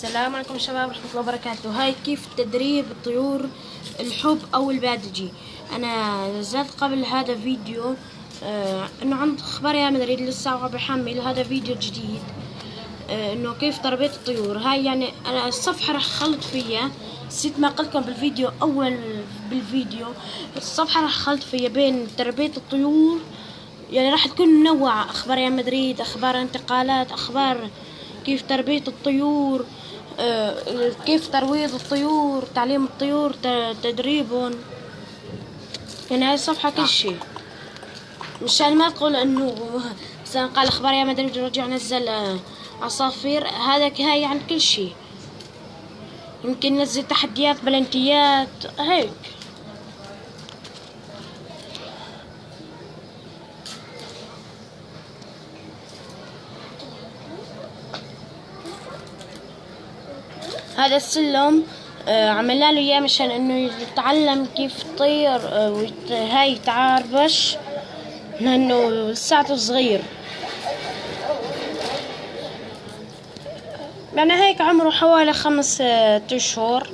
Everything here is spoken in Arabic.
السلام عليكم شباب ورحمة الله وبركاته. هاي كيف تدريب الطيور الحب أو البادجي. أنا نزلت قبل هذا فيديو إنه عند أخبار يا مدريد لسه بحمل هذا فيديو جديد إنه كيف تربية الطيور. هاي يعني أنا الصفحة راح أخلط فيها، نسيت ما قلت لكم بالفيديو بالفيديو الصفحة راح أخلط فيها بين تربية الطيور، يعني راح تكون منوعة، أخبار يا مدريد، أخبار انتقالات، أخبار كيف تربية الطيور، كيف ترويض الطيور، تعليم الطيور، تدريبهم. يعني هاي الصفحة كل شيء، مشان ما تقول انه مثلا قال اخبار يا مدريد رجع نزل عصافير. هاي يعني كل شيء، يمكن نزل تحديات بلنتيات هيك. هذا السلم عملنا له اياه مشان انه يتعلم كيف يطير هاي يتعربش لانه لساته صغير، يعني هيك عمره حوالي 5 أشهر.